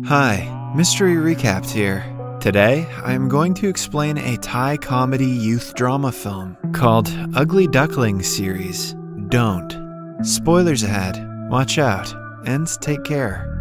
Hi, Mystery Recapped here. Today, I am going to explain a Thai comedy youth drama film called Ugly Duckling series, Don't. Spoilers ahead, watch out, and take care.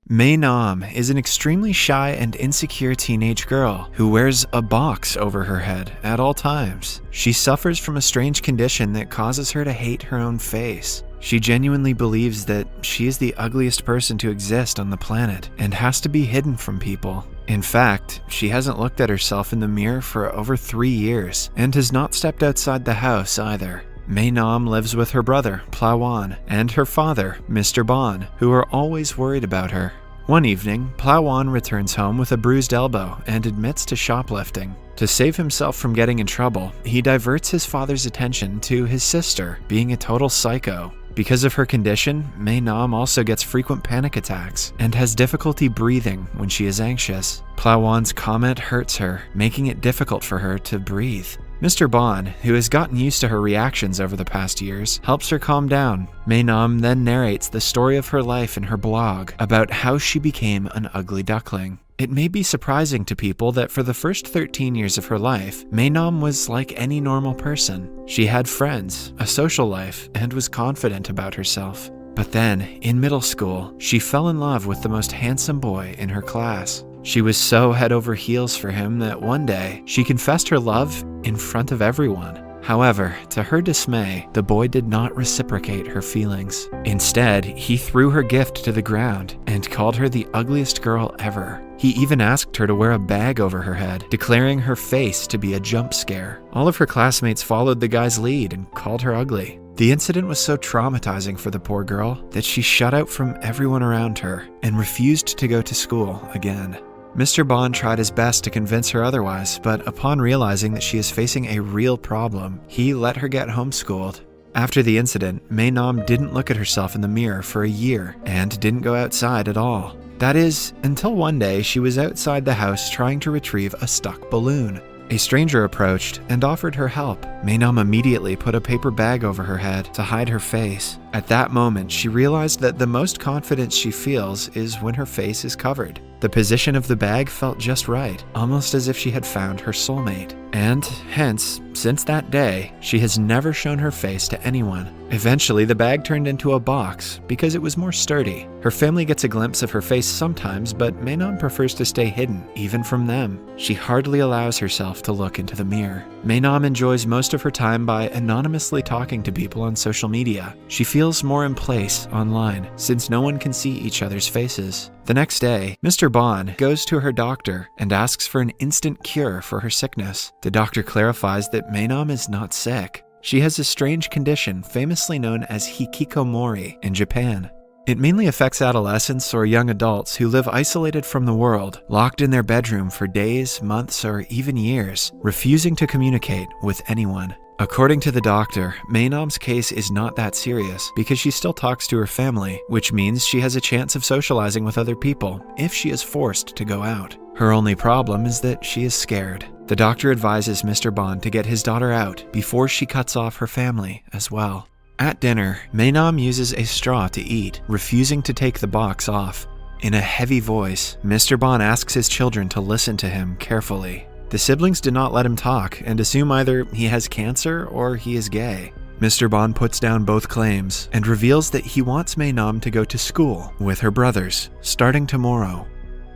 Mei Nam is an extremely shy and insecure teenage girl who wears a box over her head at all times. She suffers from a strange condition that causes her to hate her own face. She genuinely believes that she is the ugliest person to exist on the planet and has to be hidden from people. In fact, she hasn't looked at herself in the mirror for over 3 years and has not stepped outside the house either. Mei Nam lives with her brother, Plawan, and her father, Mr. Bon, who are always worried about her. One evening, Plawan returns home with a bruised elbow and admits to shoplifting. To save himself from getting in trouble, he diverts his father's attention to his sister being a total psycho. Because of her condition, Mei Nam also gets frequent panic attacks and has difficulty breathing when she is anxious. Plawan's comment hurts her, making it difficult for her to breathe. Mr. Bon, who has gotten used to her reactions over the past years, helps her calm down. Mei Nam then narrates the story of her life in her blog about how she became an ugly duckling. It may be surprising to people that for the first 13 years of her life, Mei Nam was like any normal person. She had friends, a social life, and was confident about herself. But then, in middle school, she fell in love with the most handsome boy in her class. She was so head over heels for him that one day, she confessed her love in front of everyone. However, to her dismay, the boy did not reciprocate her feelings. Instead, he threw her gift to the ground and called her the ugliest girl ever. He even asked her to wear a bag over her head, declaring her face to be a jump scare. All of her classmates followed the guy's lead and called her ugly. The incident was so traumatizing for the poor girl that she shut out from everyone around her and refused to go to school again. Mr. Bon tried his best to convince her otherwise, but upon realizing that she is facing a real problem, he let her get homeschooled. After the incident, Mei Nam didn't look at herself in the mirror for a year and didn't go outside at all. That is, until one day she was outside the house trying to retrieve a stuck balloon. A stranger approached and offered her help. Mei Nam immediately put a paper bag over her head to hide her face. At that moment, she realized that the most confidence she feels is when her face is covered. The position of the bag felt just right, almost as if she had found her soulmate. And hence, since that day, she has never shown her face to anyone. Eventually, the bag turned into a box because it was more sturdy. Her family gets a glimpse of her face sometimes, but Mei Nam prefers to stay hidden, even from them. She hardly allows herself to look into the mirror. Mei Nam enjoys most of her time by anonymously talking to people on social media. She feels more in place online, since no one can see each other's faces. The next day, Mr. Bon goes to her doctor and asks for an instant cure for her sickness. The doctor clarifies that Mei Nam is not sick. She has a strange condition famously known as hikikomori in Japan. It mainly affects adolescents or young adults who live isolated from the world, locked in their bedroom for days, months, or even years, refusing to communicate with anyone. According to the doctor, Mei Nam's case is not that serious because she still talks to her family, which means she has a chance of socializing with other people if she is forced to go out. Her only problem is that she is scared. The doctor advises Mr. Bon to get his daughter out before she cuts off her family as well. At dinner, Mei Nam uses a straw to eat, refusing to take the box off. In a heavy voice, Mr. Bon asks his children to listen to him carefully. The siblings do not let him talk and assume either he has cancer or he is gay. Mr. Bon puts down both claims and reveals that he wants Mei Nam to go to school with her brothers, starting tomorrow.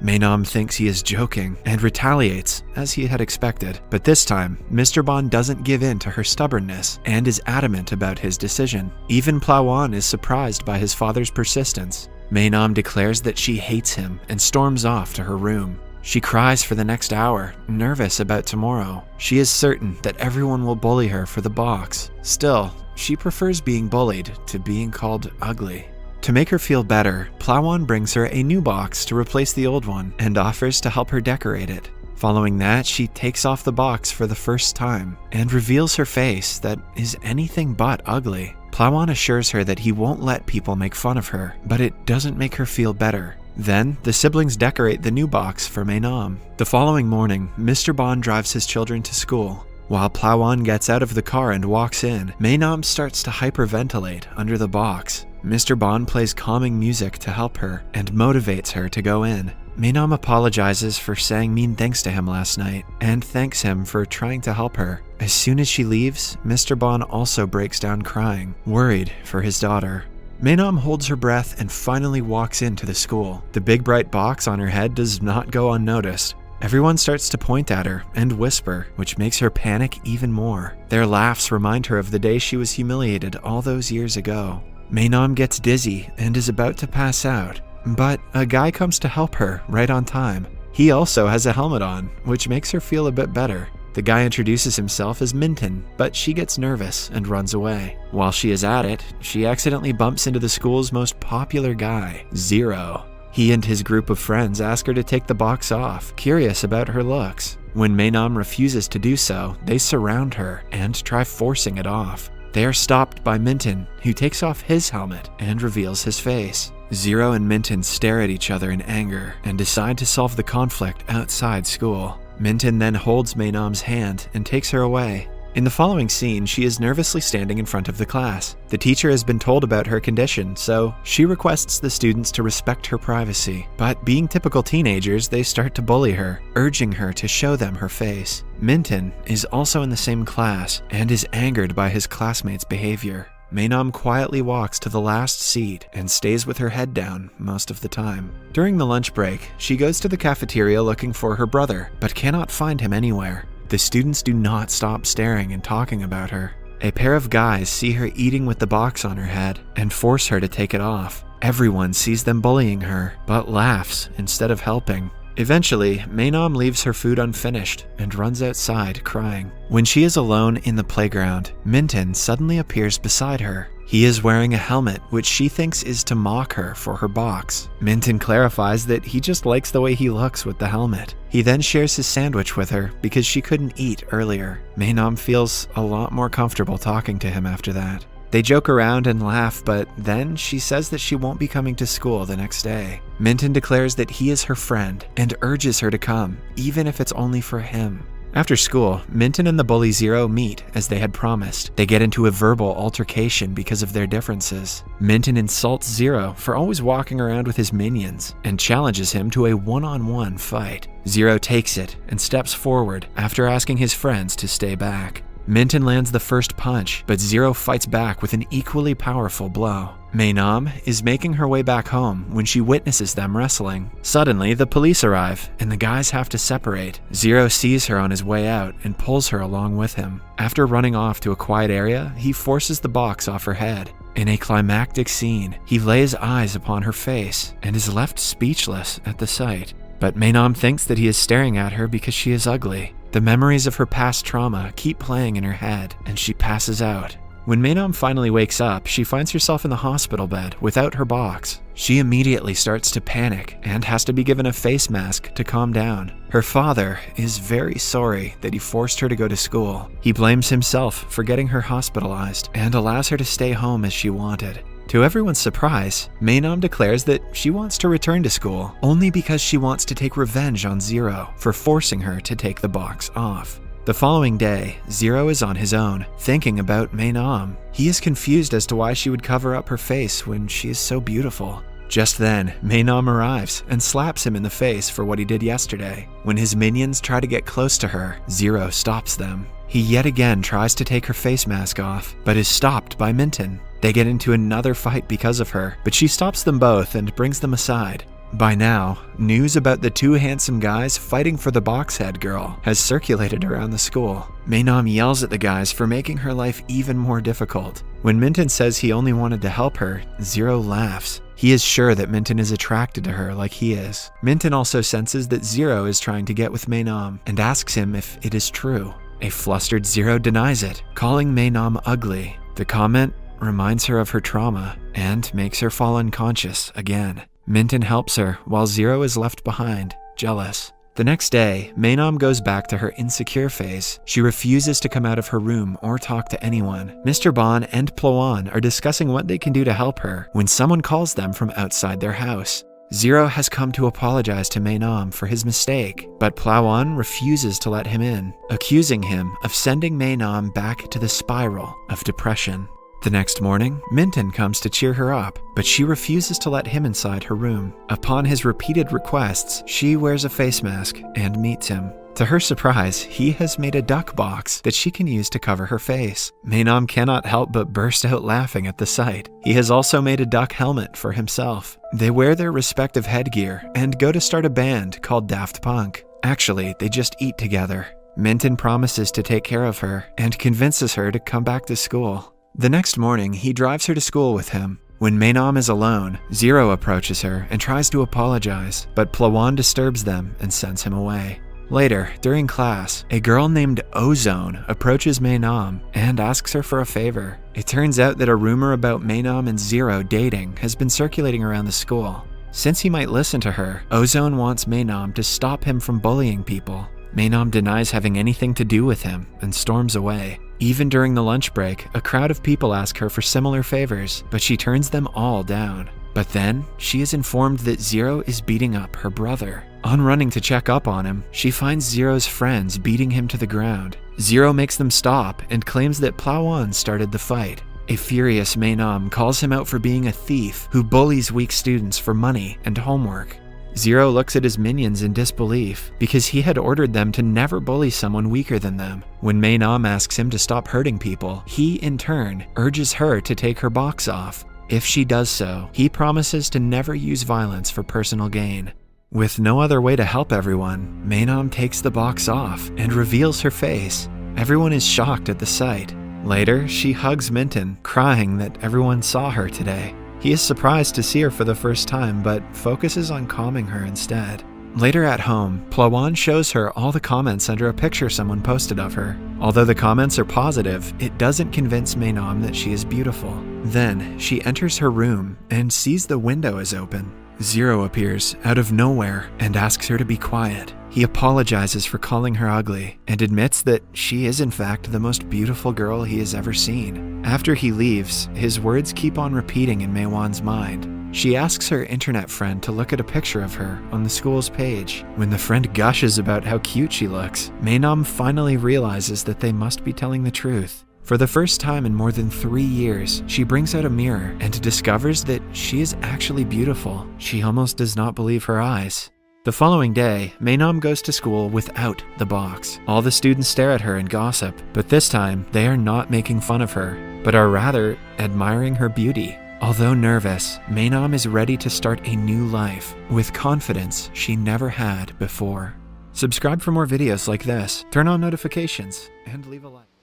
Mei Nam thinks he is joking and retaliates, as he had expected, but this time, Mr. Bon doesn't give in to her stubbornness and is adamant about his decision. Even Plawan is surprised by his father's persistence. Mei Nam declares that she hates him and storms off to her room. She cries for the next hour, nervous about tomorrow. She is certain that everyone will bully her for the box. Still, she prefers being bullied to being called ugly. To make her feel better, Plawan brings her a new box to replace the old one and offers to help her decorate it. Following that, she takes off the box for the first time and reveals her face that is anything but ugly. Plawan assures her that he won't let people make fun of her, but it doesn't make her feel better. Then, the siblings decorate the new box for Mei Nam. The following morning, Mr. Bon drives his children to school. While Plawan gets out of the car and walks in, Mei Nam starts to hyperventilate under the box. Mr. Bon plays calming music to help her and motivates her to go in. Maenam apologizes for saying mean things to him last night and thanks him for trying to help her. As soon as she leaves, Mr. Bon also breaks down crying, worried for his daughter. Maenam holds her breath and finally walks into the school. The big bright box on her head does not go unnoticed. Everyone starts to point at her and whisper, which makes her panic even more. Their laughs remind her of the day she was humiliated all those years ago. Maenam gets dizzy and is about to pass out, but a guy comes to help her right on time. He also has a helmet on, which makes her feel a bit better. The guy introduces himself as Minton, but she gets nervous and runs away. While she is at it, she accidentally bumps into the school's most popular guy, Zero. He and his group of friends ask her to take the box off, curious about her looks. When Maenam refuses to do so, they surround her and try forcing it off. They are stopped by Minton, who takes off his helmet and reveals his face. Zero and Minton stare at each other in anger and decide to solve the conflict outside school. Minton then holds Maenam's hand and takes her away. In the following scene, she is nervously standing in front of the class. The teacher has been told about her condition, so she requests the students to respect her privacy. But being typical teenagers, they start to bully her, urging her to show them her face. Minton is also in the same class and is angered by his classmates' behavior. Maenam quietly walks to the last seat and stays with her head down most of the time. During the lunch break, she goes to the cafeteria looking for her brother, but cannot find him anywhere. The students do not stop staring and talking about her. A pair of guys see her eating with the box on her head and force her to take it off. Everyone sees them bullying her, but laughs instead of helping. Eventually, Maenam leaves her food unfinished and runs outside crying. When she is alone in the playground, Minton suddenly appears beside her. He is wearing a helmet, which she thinks is to mock her for her box. Minton clarifies that he just likes the way he looks with the helmet. He then shares his sandwich with her because she couldn't eat earlier. Maenam feels a lot more comfortable talking to him after that. They joke around and laugh, but then she says that she won't be coming to school the next day. Minton declares that he is her friend and urges her to come, even if it's only for him. After school, Minton and the bully Zero meet as they had promised. They get into a verbal altercation because of their differences. Minton insults Zero for always walking around with his minions and challenges him to a one-on-one fight. Zero takes it and steps forward after asking his friends to stay back. Minton lands the first punch, but Zero fights back with an equally powerful blow. Maenam is making her way back home when she witnesses them wrestling. Suddenly, the police arrive, and the guys have to separate. Zero sees her on his way out and pulls her along with him. After running off to a quiet area, he forces the box off her head. In a climactic scene, he lays eyes upon her face and is left speechless at the sight. But Maenam thinks that he is staring at her because she is ugly. The memories of her past trauma keep playing in her head, and she passes out. When Maenam finally wakes up, she finds herself in the hospital bed without her box. She immediately starts to panic and has to be given a face mask to calm down. Her father is very sorry that he forced her to go to school. He blames himself for getting her hospitalized and allows her to stay home as she wanted. To everyone's surprise, Maenam declares that she wants to return to school only because she wants to take revenge on Zero for forcing her to take the box off. The following day, Zero is on his own, thinking about Maenam. He is confused as to why she would cover up her face when she is so beautiful. Just then, Maenam arrives and slaps him in the face for what he did yesterday. When his minions try to get close to her, Zero stops them. He yet again tries to take her face mask off, but is stopped by Minton. They get into another fight because of her, but she stops them both and brings them aside. By now, news about the two handsome guys fighting for the box-head girl has circulated around the school. Maenam yells at the guys for making her life even more difficult. When Minton says he only wanted to help her, Zero laughs. He is sure that Minton is attracted to her like he is. Minton also senses that Zero is trying to get with Maenam and asks him if it is true. A flustered Zero denies it, calling Maenam ugly. The comment reminds her of her trauma and makes her fall unconscious again. Minton helps her while Zero is left behind, jealous. The next day, Maenam goes back to her insecure phase. She refuses to come out of her room or talk to anyone. Mr. Bon and Ploan are discussing what they can do to help her when someone calls them from outside their house. Zero has come to apologize to Maenam for his mistake, but Ploan refuses to let him in, accusing him of sending Maenam back to the spiral of depression. The next morning, Minton comes to cheer her up, but she refuses to let him inside her room. Upon his repeated requests, she wears a face mask and meets him. To her surprise, he has made a duck box that she can use to cover her face. Maenam cannot help but burst out laughing at the sight. He has also made a duck helmet for himself. They wear their respective headgear and go to start a band called Daft Punk. Actually, they just eat together. Minton promises to take care of her and convinces her to come back to school. The next morning, he drives her to school with him. When Maenam is alone, Zero approaches her and tries to apologize, but Plawan disturbs them and sends him away. Later, during class, a girl named Ozone approaches Maenam and asks her for a favor. It turns out that a rumor about Maenam and Zero dating has been circulating around the school. Since he might listen to her, Ozone wants Maenam to stop him from bullying people. Maenam denies having anything to do with him and storms away. Even during the lunch break, a crowd of people ask her for similar favors, but she turns them all down. But then, she is informed that Zero is beating up her brother. On running to check up on him, she finds Zero's friends beating him to the ground. Zero makes them stop and claims that Plawan started the fight. A furious Maenam calls him out for being a thief who bullies weak students for money and homework. Zero looks at his minions in disbelief because he had ordered them to never bully someone weaker than them. When Maenam asks him to stop hurting people, he, in turn, urges her to take her box off. If she does so, he promises to never use violence for personal gain. With no other way to help everyone, Maenam takes the box off and reveals her face. Everyone is shocked at the sight. Later, she hugs Minton, crying that everyone saw her today. He is surprised to see her for the first time, but focuses on calming her instead. Later at home, Plawan shows her all the comments under a picture someone posted of her. Although the comments are positive, it doesn't convince Maenam that she is beautiful. Then, she enters her room and sees the window is open. Zero appears out of nowhere and asks her to be quiet. He apologizes for calling her ugly and admits that she is in fact the most beautiful girl he has ever seen. After he leaves, his words keep on repeating in Maewon's mind. She asks her internet friend to look at a picture of her on the school's page. When the friend gushes about how cute she looks, Maenam finally realizes that they must be telling the truth. For the first time in more than 3 years, she brings out a mirror and discovers that she is actually beautiful. She almost does not believe her eyes. The following day, Maenam goes to school without the box. All the students stare at her and gossip, but this time, they are not making fun of her, but are rather admiring her beauty. Although nervous, Maenam is ready to start a new life with confidence she never had before. Subscribe for more videos like this, turn on notifications, and leave a like.